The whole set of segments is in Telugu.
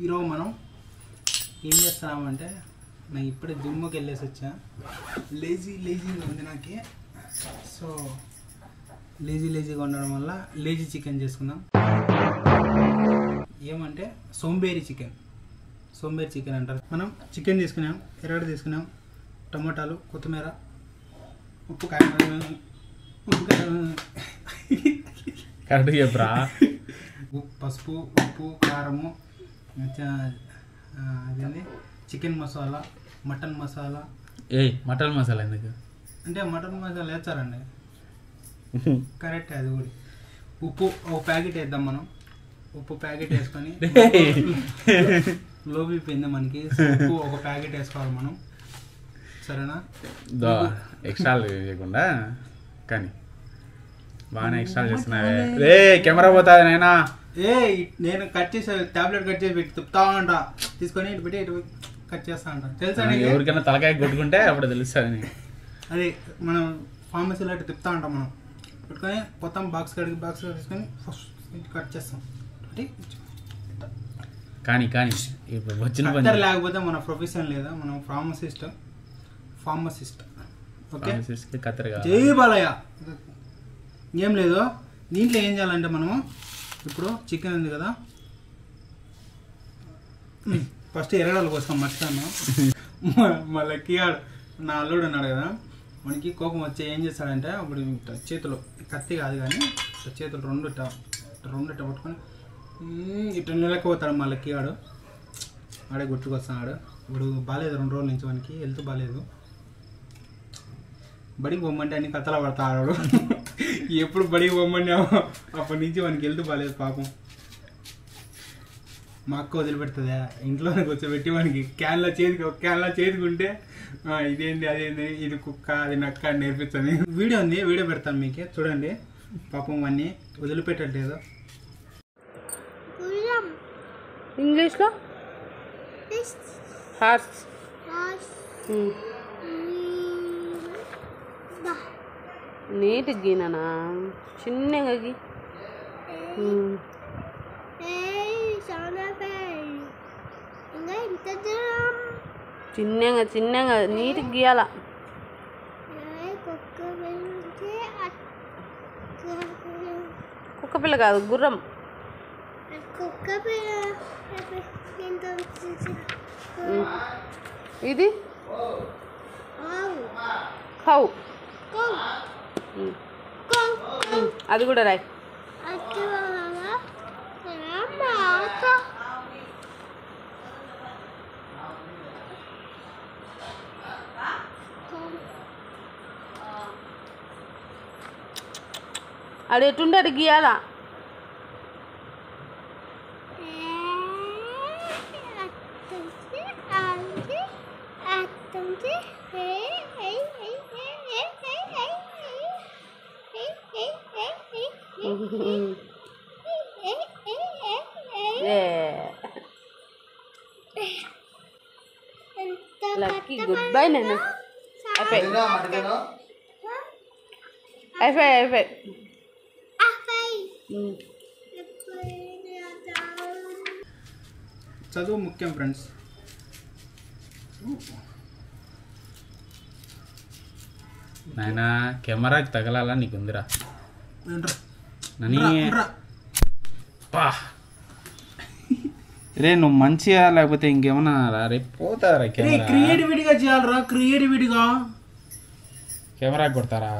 ఈరోజు మనం ఏం చేస్తున్నామంటే నాకు ఇప్పుడే జిమ్కి వెళ్ళేసి వచ్చా. లేజీగా ఉంది నాకు. సో లేజీగా ఉండడం వల్ల లేజీ చికెన్ చేసుకున్నాం. ఏమంటే సోంబేరి చికెన్ అంటారు. మనం చికెన్ తీసుకున్నాం, ఎర్రగడ్డ తీసుకున్నాం, టమోటాలు, కొత్తిమీర, ఉప్పు కరెక్ట్ చెప్పరా. పసుపు, ఉప్పు, కారము, అదేంటి chicken masala, mutton masala. Mutton masala ఎందుకు అంటే మటన్ మసాలా వేస్తారండి, కరెక్ట్. అది కూడా ఉప్పు ఒక ప్యాకెట్ వేద్దాం మనం. ఉప్పు ప్యాకెట్ వేసుకొని లోబిపోయింది మనకి. ఉప్పు ఒక ప్యాకెట్ వేసుకోవాలి మనం, సరేనా? ఎక్స్ట్రా చేయకుండా కానీ బాగానే ఎక్స్ట్రా చేస్తున్నావే. రే కెమెరా పోతుంది నైనా. నేను కట్ చేసి టాబ్లెట్ కట్ చేసి పెట్టి తిప్పుతా అంట, తీసుకొని ఇటు పెట్టి ఇటు కట్ చేస్తా అంట. తెలుసా? ఎవరికైనా తలకాయ కొట్టుకుంటే అప్పుడు తెలుస్తుంది. అదే మనం ఫార్మసీలో ఇటు తిప్పుతా ఉంటాం. మనం పెట్టుకొని మొత్తం బాక్స్ తీసుకొని ఫస్ట్ కట్ చేస్తాం. కానీ ఇప్పుడు వచ్చిన పని లేకపోతే మన ప్రొఫెషన్ లేదా, మనం ఫార్మసిస్ట్. ఓకే, జై బాలయ్య. ఏం లేదు, దీంట్లో ఏం చేయాలంటే మనము ఇప్పుడు చికెన్ ఉంది కదా, ఫస్ట్ ఎర్రగడ్డల కోసం మర్చిపోయాను. మళ్ళీ నా అల్లుడు ఉన్నాడు కదా, మనకి కోపం వచ్చి ఏం చేస్తాడంటే అప్పుడు చేతులు, కత్తి కాదు కానీ చేతులు రెండు పట్టుకొని ఇటు నిలకపోతాడు. మళ్ళీ కీవాడు ఆడే గుర్తుకొస్తున్నాడు. ఇప్పుడు బాగాలేదు, 2 రోజుల నుంచి మనకి హెల్త్ బాగాలేదు. బడికి పొమ్మంటే అన్ని కథలా పడతాడు. ఎప్పుడు బడికి పొమ్మన్నామో అప్పటి నుంచి మనకి హెల్త్ బాగాలేదు పాపం. మా అక్క వదిలిపెడుతుందా ఇంట్లోనే కూర్చోబెట్టి మనకి క్యాన్లా చేతికుంటే ఇదేంటి అదేంటి, ఇది కుక్క అది నక్క అని నేర్పిస్తుంది. వీడియో ఉంది, వీడియో పెడతాను మీకు చూడండి. పాపం అన్నీ వదిలిపెట్టట్లేదు. ఇంగ్లీష్లో హార్స్. నీట్ గీనా చిన్నగా గీ. చిన్నగా నీట్ గీయాల. కుక్క పిల్ల కాదు, గుర్రం. ఇది కౌ. అది కూడా రాయ్. అది ఎటుండే అది గీయాలా. లక్కీ గుడ్ బై నేను. అయిపోయి చదువు ముఖ్యం ఫ్రెండ్స్. నాయనా కెమెరాకి తగలాలా నీకుందిరా రే. నువ్వు మంచిగా లేకపోతే ఇంకేమన్నా రేపు పోతారా? క్రియేటివిటీగా చేయాలరా, క్రియేటివిటీగా కెమెరా కొడతారా?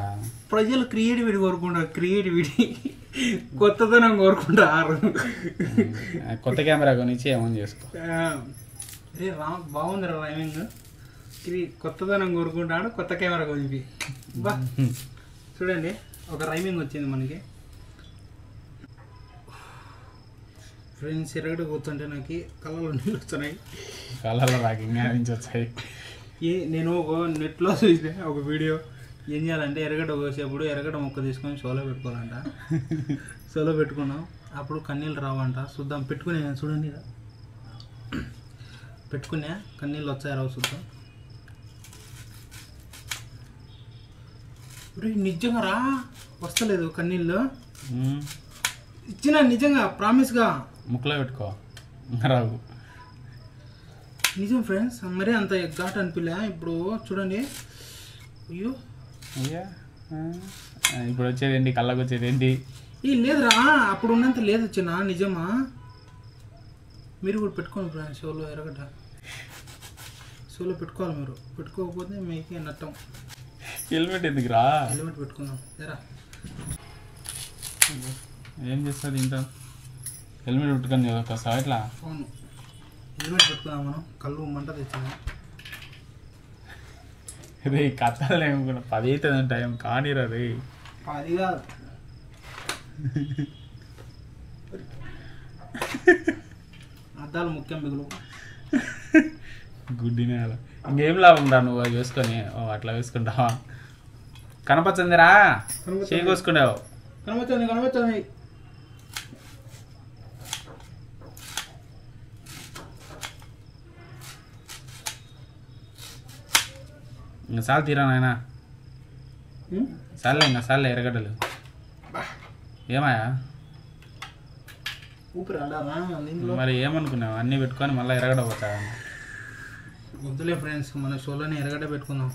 ప్రజలు క్రియేటివిటీ కోరుకుంటారు. క్రియేటివిటీ కొత్తదనం కోరుకుంటారు. కొత్త కెమెరా కొనిచ్చి ఏమని చేసుకో. రే బాగుంది రా రైమింగ్. కొత్తదనం కోరుకుంటాడు, కొత్త కెమెరా కొనిపి. బా చూడండి, ఒక రైమింగ్ వచ్చింది మనకి. ఫ్రెండ్స్ ఎరగడ కూర్చుంటే నాకు కళ్ళలో నీళ్ళు వస్తున్నాయి. కళ్ళలో నాకు ఇంకా నుంచి వచ్చాయి. నేను ఒక నెట్లో చూసిన ఒక వీడియో. ఏం చేయాలంటే ఎరగడ్డ కోసేప్పుడు ఎరగడ్డ ముక్క తీసుకొని షోలో పెట్టుకోవాలంట. షోలో పెట్టుకున్నాం, అప్పుడు కన్నీళ్ళు రావంట. చూద్దాం, పెట్టుకునే చూడండి, పెట్టుకునే కన్నీళ్ళు వచ్చాయి రావు చూద్దాం. నిజంగా రా వస్తలేదు కన్నీళ్ళు. ఇచ్చిన నిజంగా ప్రామిస్గా ముక్కలో పెట్టుకో రావు. నిజం ఫ్రెండ్స్, మరీ అంత ఘాట్ అనిపిలే. ఇప్పుడు చూడండి, అయ్యో అయ్యా ఇప్పుడు వచ్చేదేంటి, కళ్ళకు వచ్చేదేంటి? ఈ లేదురా, అప్పుడు ఉన్నంత లేదు వచ్చినా. నిజమా? మీరు కూడా పెట్టుకోండి ఫ్రెండ్స్, షోలో ఎరగడ్డ షోలో పెట్టుకోవాలి. మీరు పెట్టుకోకపోతే మీకే నట్టం. హెల్మెట్ ఎందుకురా? హెల్మెట్ పెట్టుకుందాం ఎరా. ఏం చేస్తుంది ఇంట్లో? హెల్మెట్ పెట్టుకొని ఒకసారి ఇట్లా. అవును, హెల్మెట్ పెట్టుకుందాం మనం. కళ్ళు మంట తెచ్చాము. రే కథలు ఏమనుకున్నా 10 అవుతుంది టైం కానీరా రే. 10 కాదు, అద్దాలు ముఖ్యం బిగులు. గుడ్డినే అలా ఇంకేం లాభం రా నువ్వు అవి వేసుకొని. అట్లా వేసుకుంటావా? కనపచ్చిందిరా, చేయి కోసుకుంటావు. కనబడుతుంది. ఇంకా సాల్ తీరా నాయన, సార్లే ఇంకా సార్లే ఎర్రగడ్డలు. ఏమాయా ఊపిరి అంటారా దీంట్లో? మరి ఏమనుకున్నావు? అన్నీ పెట్టుకొని మళ్ళీ ఎర్రగడ్డ పోతా. వద్దులే ఫ్రెండ్స్, మన షోలోనే ఎరగడ్డ పెట్టుకుందాం.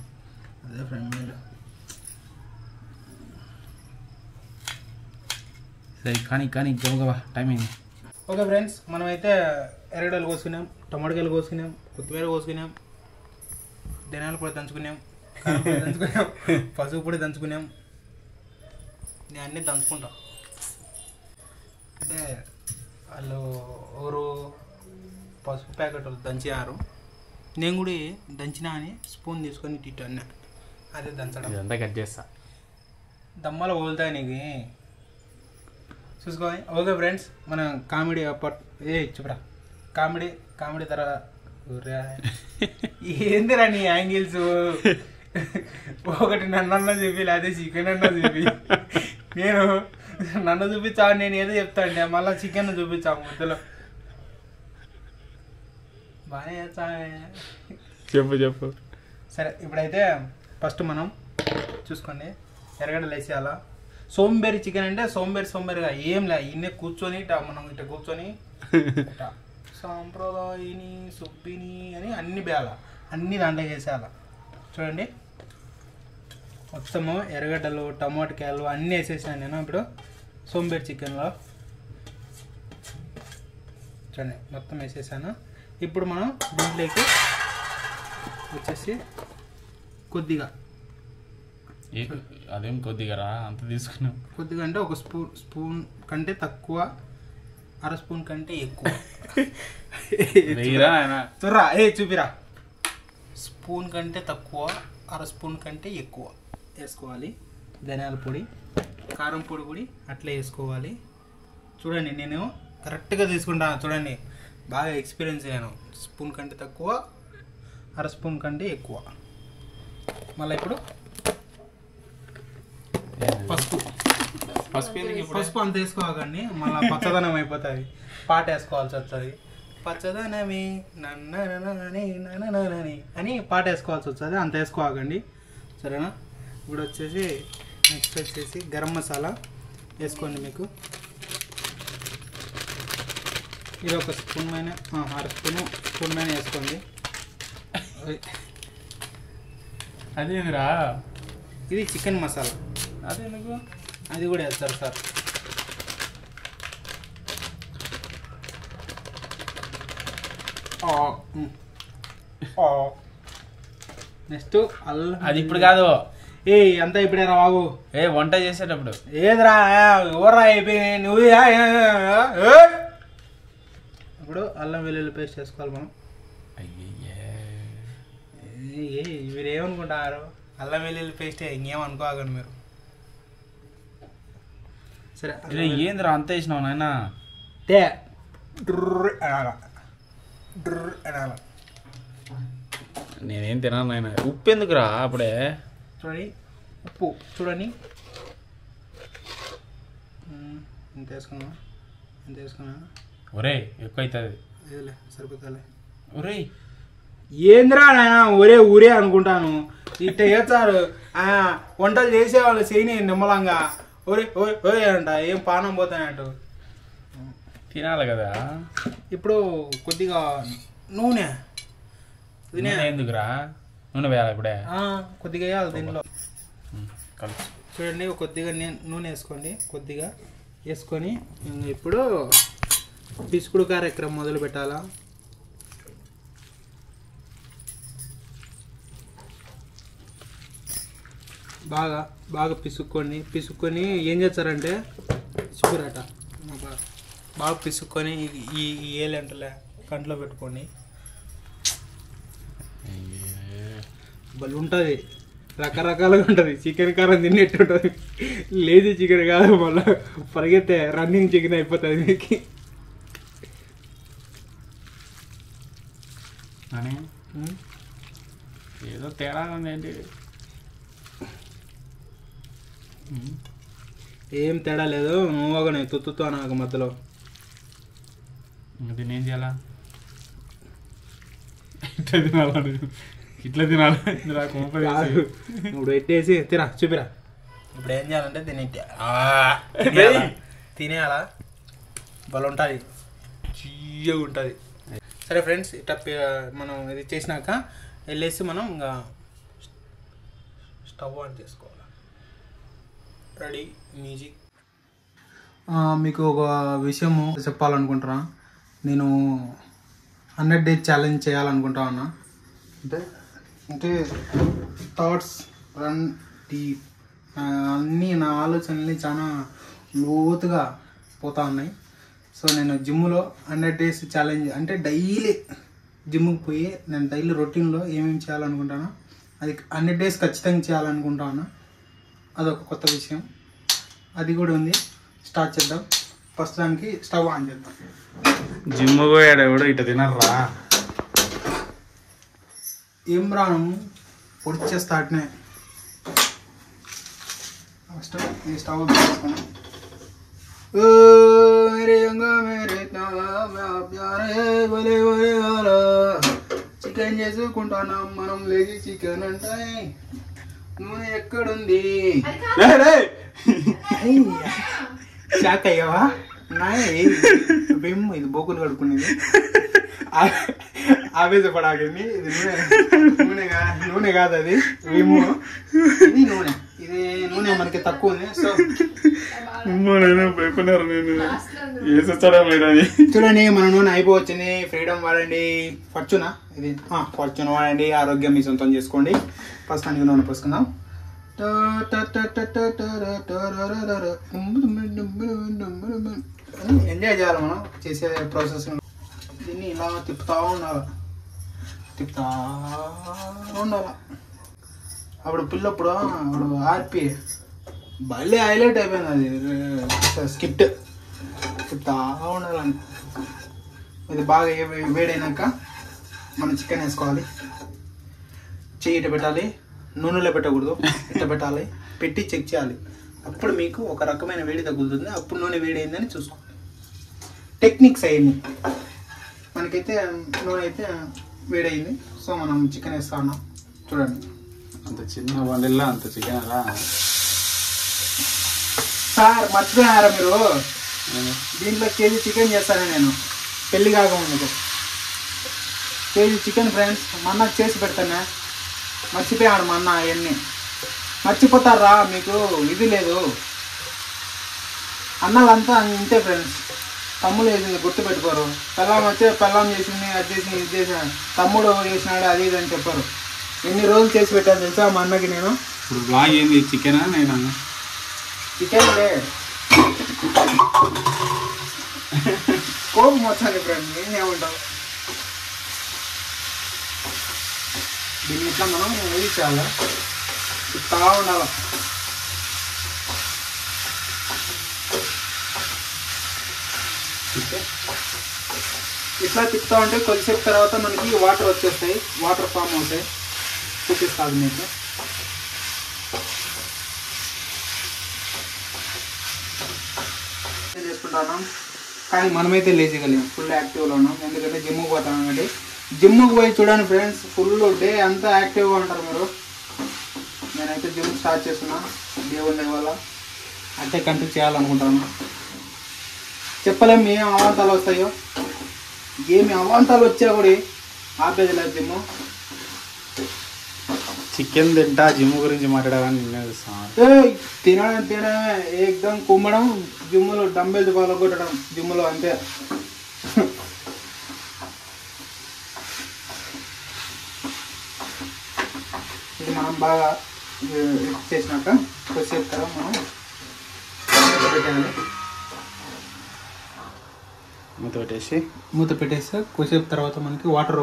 అదే ఫ్రెండ్ మీరు సరే కానీ కానీ గబగబా టైం అయింది. ఓకే ఫ్రెండ్స్, మనమైతే ఎరగడ్డలు కోసుకున్నాం, టమాటకాయలు కోసుకున్నాం, కొత్తిమీర కోసుకున్నాం, ధనియాల పొడి దంచుకున్నాం, కారం పొడి దంచుకున్నాం, పసుపు పొడి దంచుకున్నాం. నేను అన్నీ దంచుకుంటా. అంటే వాళ్ళు ఎవరు పసుపు ప్యాకెట్ దంచారు, నేను కూడా దంచినా అని స్పూన్ తీసుకొని ఇటు అన్నా. అదే దంచడం. ఇదంతా కట్ చేస్తా. దమ్మలు వదులుతాయి నీకు చూసుకోవాలి. ఓకే ఫ్రెండ్స్, మనం కామెడీ చెప్పురా. కామెడీ తర్వాత ఏందిరా నీ యాంగిల్స్? ఒకటి నన్ను చెప్పి అదే చికెన్ అన్న చెప్పి, నేను నన్ను చూపించా, నేను ఏదో చెప్తా అంటే మళ్ళీ చికెన్ చూపించా మధ్యలో. బాగానే చేస్తా. చెప్పు. సరే, ఇప్పుడైతే ఫస్ట్ మనం చూసుకోండి, ఎర్రగడ్డలు వేసేయాలా. సోంబేరి చికెన్ అంటే సోంబేరిగా ఏం లే, ఇన్నే కూర్చొని మనం ఇట్లా కూర్చొని సాంప్రదాయిని సుబ్బిని అని అన్ని బేయాల, అన్ని దాంట్లో వేసేయాల. చూడండి, మొత్తము ఎర్రగడ్డలు టమాటకాయలు అన్నీ వేసేసాను నేను ఇప్పుడు సోంబేరి చికెన్లో. చూడండి, మొత్తం వేసేసాను. ఇప్పుడు మనం దీంట్లోకి వచ్చేసి కొద్దిగా, అదేం కొద్దిగా రా అంత తీసుకున్నాం. కొద్దిగా అంటే ఒక స్పూన్ కంటే తక్కువ, అర స్పూన్ కంటే ఎక్కువ. చూరా చూపిరా. స్పూన్ కంటే తక్కువ, అర స్పూన్ కంటే ఎక్కువ వేసుకోవాలి. ధనియాల పొడి, కారం పొడి కూడా అట్లే వేసుకోవాలి. చూడండి, నేను కరెక్ట్గా తీసుకుంటాను. చూడండి, బాగా ఎక్స్పీరియన్స్ అయ్యాను. స్పూన్ కంటే తక్కువ, అర స్పూన్ కంటే ఎక్కువ. మళ్ళీ ఇప్పుడు పసుపు అంత వేసుకోకండి, మళ్ళీ పచ్చదనం అయిపోతుంది, పాట వేసుకోవాల్సి వస్తుంది. పచ్చదనమే నన్నని అని పాట వేసుకోవాల్సి వస్తుంది, అంత వేసుకోకండి సరేనా. ఇప్పుడు వచ్చేసి నెక్స్ట్ వచ్చేసి గరం మసాలా వేసుకోండి. మీకు ఇది ఒక స్పూన్ పైన, అర స్పూన్ పైన వేసుకోండి. అదేందిరా? ఇది చికెన్ మసాలా, అదేందుకు? అది కూడా వేస్తారు సార్. నెక్స్ట్ అల్లం. అది ఇప్పుడు కాదు, అంతా ఇప్పుడే రావు. వంట చేసేటప్పుడు. ఏదిరా ఊర్రా అయిపోయి నువ్వు. ఇప్పుడు అల్లం వెల్లుల్లి పేస్ట్ వేసుకోవాలి మనం. మీరు ఏమనుకుంటారు? అల్లం వెల్లుల్లి పేస్ట్ ఇంకేమనుకోకండి మీరు. సరే, ఏందిరా అంత వేసినావు నాయన? అనాల. నేనేం తిన్నాను నాయన. ఉప్పు ఎందుకురా అప్పుడే? చూడండి, ఉప్పు చూడండి ఎంత వేసుకున్నా. ఒరే ఎక్కువ అవుతుంది. ఏదిలే సరిపోతాలే. ఒరే ఏంద్రా నాయన ఊరే అనుకుంటాను. ఇట్ట చేస్తారు వంటలు చేసేవాళ్ళు చేయని నిమ్మలంగా ఒరే అంట, ఏం పానం పోతానంటూ తినాలి కదా. ఇప్పుడు కొద్దిగా నూనె నూనె ఎందుకురా నూనె వేయాలి ఇప్పుడే కొద్దిగా వేయాలి దీనిలో కలుపు చూడండి కొద్దిగా నూనె వేసుకోండి కొద్దిగా వేసుకొని ఇప్పుడు పిసుకుడు కార్యక్రమం మొదలు పెట్టాలా బాగా పిసుక్కొని ఏం చేస్తారంటే పిసుకురాట బాగా పిసుక్కొని ఈ ఏలంటలే కంట్లో పెట్టుకొని బలు ఉంటుంది రకరకాలుగా ఉంటుంది చికెన్ కారం తిన్నట్టు ఉంటుంది లేజీ చికెన్ కాదు మళ్ళీ పరిగెత్తే రన్నింగ్ చికెన్ అయిపోతుంది మీకు అని ఏదో తేడా ఉందేంటి ఏం తేడా లేదు నువ్వుగానే తుత్తుతో నాకు మధ్యలో దీన్ని ఏం చేయాలా ఇట్లా తినాలి ఇట్లా తినాలి ఇప్పుడు పెట్టేసి తిరా చూపిరా ఇప్పుడు ఏం చేయాలంటే దీన్ని తినేయాలా బలు ఉంటుంది చీయగా ఉంటుంది సరే ఫ్రెండ్స్ ఇట్లా మనం ఇది చేసినాక వెళ్ళేసి మనం ఇంకా స్టవ్ ఆన్ చేసుకోవాలి రెడీ మ్యూజిక్ మీకు ఒక విషయము చెప్పాలనుకుంటున్నా నేను 100 days ఛాలెంజ్ చేయాలనుకుంటా ఉన్నా అంటే థాట్స్ రన్ డీప్ అన్నీ నా ఆలోచనల్ని చాలా లోతుగా పోతా ఉన్నాయి సో నేను జిమ్లో 100 days ఛాలెంజ్ అంటే డైలీ జిమ్కి పోయి నేను డైలీ రొటీన్లో ఏమేమి చేయాలనుకుంటానో అది 100 days ఖచ్చితంగా చేయాలనుకుంటా ఉన్నా అదొక కొత్త విషయం అది కూడా ఉంది స్టార్ట్ చేద్దాం ఫస్ట్ దానికి స్టవ్ ఆన్ చేద్దాం జిమ్ పోయాడు ఎవడో ఇట్లా తినరా ఏం రాను పొడిచే స్టార్ట్నే ఫస్ట్ ఈ స్టవ్ తీసుకున్నాం చికెన్ చేసుకుంటున్నాం మనం లేజీ చికెన్ అంటే నూనె ఎక్కడుంది షాక్ అయ్యావా ఇది బోకులు కడుక్కునేది ఆవేశపడాకండి ఇది నూనె కాదు అది విమ్ము ఇది నూనె మనకి తక్కువ ఉంది సో చూడండి మన నూనె అయిపోవచ్చింది ఫ్రీడమ్ వాడండి ఫార్చ్యూనా ఇది ఫార్చ్యూన్ వాడండి ఆరోగ్యం మీ సొంతం చేసుకోండి ఫస్ట్ దానికి నూనె పోసుకుందాం ఎంజాయ్ చేయాలి మనం చేసే ప్రాసెస్ దీన్ని ఇలా తిప్పుతా ఉండాలి అప్పుడు పిల్లప్పుడు అప్పుడు ఆర్పి భలే హైలైట్ అయిపోయింది అది స్కిట్ తిప్పుతా ఉండాలని ఇది బాగా వేడైనాక మనం చికెన్ వేసుకోవాలి చెయ్యి ఇట్ట పెట్టాలి నూనెలో పెట్టకూడదు ఇట్ట పెట్టాలి పెట్టి చెక్ చేయాలి అప్పుడు మీకు ఒక రకమైన వేడి తగులుతుంది అప్పుడు నూనె వేడి అయిందని చూసుకోండి టెక్నిక్స్ అయ్యింది మనకైతే నూనె అయితే వేడైంది సో మనం చికెన్ వేస్తా ఉన్నాం చూడండి అంత చిన్న వండిల్లా అంత చికెన్ అలా సార్ మర్చిపోయారా మీరు దీంట్లో కేజీ చికెన్ చేస్తాను నేను పెళ్లి కాకముందుకు కేజీ చికెన్ ఫ్రెండ్స్ మా అన్నకు చేసి పెడతానే మర్చిపోయాడు మా అన్న అవన్నీ మర్చిపోతారా మీకు ఇది లేదు అన్నలంతా ఇంతే ఫ్రెండ్స్ తమ్ముడు వేసింది గుర్తుపెట్టుకోరు పెళ్ళాం వచ్చే పెళ్ళాం చేసింది అది చేసింది ఇది చేసిన తమ్ముడు చేసినాడు అది ఇది అని చెప్పారు ఎన్ని రోజులు చేసి పెట్టాను తెలుసా మా అన్నకి నేను ఇప్పుడు బ్లాగ్ ఏంది చికెనా నేను చికెన్ లే కోపం వచ్చాను ఫ్రెండ్ నేనేమంటావు దీన్ని ఇట్లా మనం వేయించాలి ఇట్లా ఉండాలి ఇట్లా తిప్పుతా ఉంటే కొద్దిసేపు తర్వాత మనకి వాటర్ వచ్చేస్తాయి వాటర్ ఫామ్ అవుతాయి చూపిస్తాను మీకు చేసుకుంటాను కానీ మనమైతే లేజీగా లేము ఫుల్ యాక్టివ్లో ఉన్నాం ఎందుకంటే జిమ్కి పోతాం కాబట్టి జిమ్కి పోయి చూడండి ఫ్రెండ్స్ ఫుల్ డే అంతా యాక్టివ్గా ఉంటారు మీరు నేనైతే జిమ్ స్టార్ట్ చేస్తున్నా దేవుని వల్ల అంటే కంటిన్యూ చేయాలనుకుంటాను చెప్పలేము ఏం అవాంతాలు వస్తాయో ఏమి అవాంతాలు వచ్చా కూడా ఆపేది లేదు జిమ్ చికెన్ తింటా జిమ్ గురించి మాట్లాడాలని నిన్నే చూస్తాను. తినడమే ఏకదం కుమ్మడం, జిమ్ములో డంబెల్స్ బాగా కొట్టడం జిమ్ములో అంతే. ఇది మనం బాగా చేసినాక కొద్దిసేపు తర్వాత మనం పెట్టాలి. మూత పెట్టేస్తే కొద్దిసేపు తర్వాత మనకి వాటర్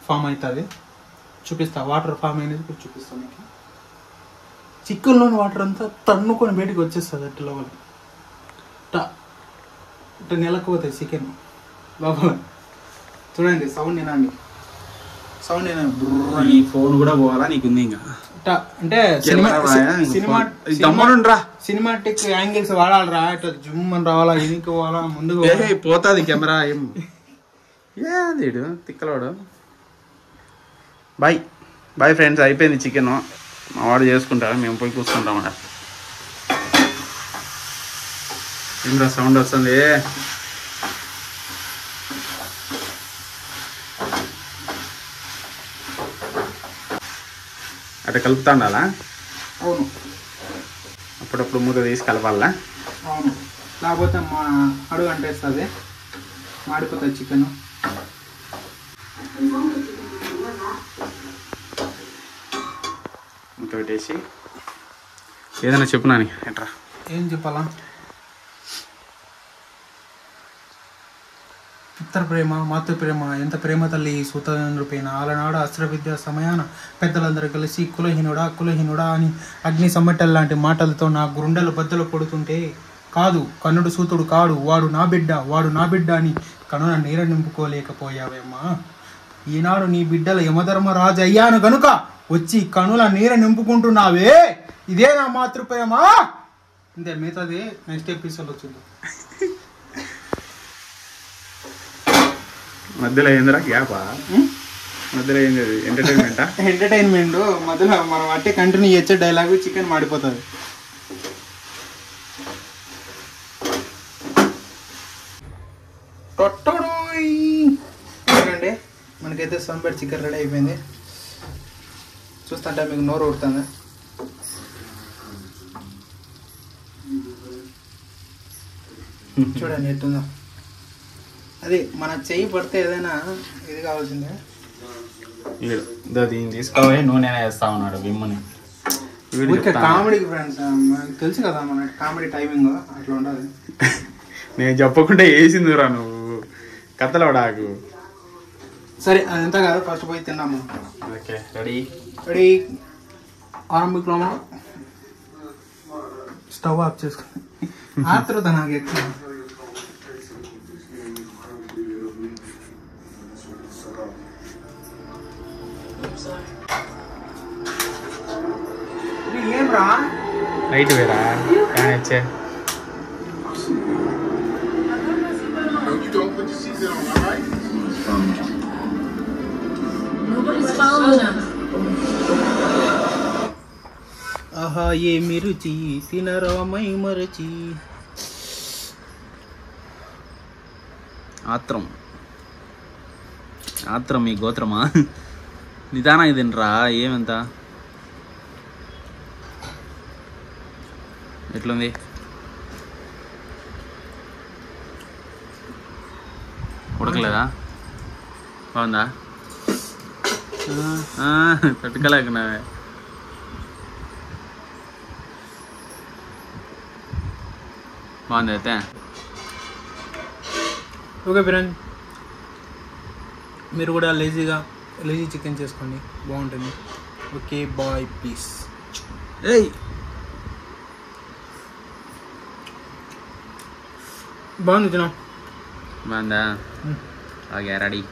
ఫామ్ అవుతుంది. చూపిస్తా వాటర్ ఫామ్ అయినది కూడా చూపిస్తాను మీకు. చికెన్లోని వాటర్ అంతా తన్నుకొని బయటికి వచ్చేస్తుంది అట్లా లోపల ఇట్లా నెలకపోతుంది చికెన్ లోపల. చూడండి సౌండ్ వినండి, సౌండ్ వినండి. ఈ ఫోన్ కూడా పోవాలా నీకుంది ఇంకా అంటే సినిమాటిక్ యాంగిల్స్ వాడాలరా, ఇట్లా జుమ్ అని రావాలా, ఎనికి పోవాలా, ముందుకు పోతుంది కెమెరా. ఏం ఏడు తిక్కలోడు. బాయ్ బాయ్ ఫ్రెండ్స్, అయిపోయింది చికెన్. మా వాడు చేసుకుంటాడు, మేము పోయి కూర్చుంటాం. ఇంకా సౌండ్ వస్తుంది. అట్లా కలుపుతా ఉండాలా? అవును, అప్పుడప్పుడు మూత తీసి కలపాలా? అవును, లేకపోతే మా అడుగు అంటేస్తుంది, మాడిపోతుంది చికెన్. మూత పెట్టేసి ఏదైనా చెప్పు నాని. ఎట్రా ఏం చెప్పాలా? పితృ ప్రేమ, మాతృ ప్రేమ, ఎంత ప్రేమ తల్లి సూతపైన. ఆలనాడు అస్త్ర విద్య సమయాన పెద్దలందరూ కలిసి కులహీనుడా అని అగ్ని సమ్మటల్ లాంటి మాటలతో నా గుండెలు బద్దలు కొడుతుంటే, కాదు కన్నుడు సూతుడు కాడు, వాడు నా బిడ్డ అని కనున నీర నింపుకోలేకపోయావేమ్మా. ఈనాడు నీ బిడ్డల యమధర్మరాజు అయ్యాను గనుక వచ్చి కనుల నీర నింపుకుంటున్నావే, ఇదే నా మాతృప్రేమ. ఇంతే, మిగతాది నెక్స్ట్ ఎపిసోడ్ వచ్చింది. మధ్యలో ఏందిరా గ్యాపా? మధ్యలో ఏంది? ఎంటర్టైన్మెంట్ మధ్యలో మనం అట్టే కంటిన్యూ చేసే డైలాగ్ చికెన్ మాడిపోతుంది. చూడండి మనకైతే సన్బెడ్ చికెన్ రెడీ అయిపోయింది. చూస్తుంటే మీకు నోరు ఊడుతుంది. చూడండి ఎట్టుందో. అది మన చెయ్యి పడితే ఏదైనా ఇది కావాల్సిందే. దీన్ని తీసుకోవాలి, నూనె వేస్తా ఉన్నాడు విమ్ముని. కామెడీకి ఫ్రెండ్స్ తెలుసు కదా మన కామెడీ టైమింగ్ అట్లా ఉండాలి. నేను చెప్పకుండా వేసిందిరా నువ్వు కథలవడాకు. సరే అదంతా కాదు, ఫస్ట్ పోయి తిన్నాము. ఓకే రెడీ ఆరంభికులమా? స్టవ్ ఆఫ్ చేసుకుని ఆత్రుత నాకు ఎక్కువ. ఏం రా లైట్ వేరా కానీ వచ్చే ఆహా ఏమి రుచి తినరామై మరచి. ఆత్రం మీ గోత్రమా? నిదానా ఇదినరా ఏమెంత ఎట్లుంది? ఉడకలేదా? బాగుందా? తట్టుకోలేకున్నావే. బాగుంది అయితే. ఓకే ఫ్రెండ్, మీరు కూడా లేజీ చికెన్ చేసుకోండి, బాగుంటుంది. Okay bye, please. ఏయ్ బాగుంది తినా. బాగుందా? Okay ready.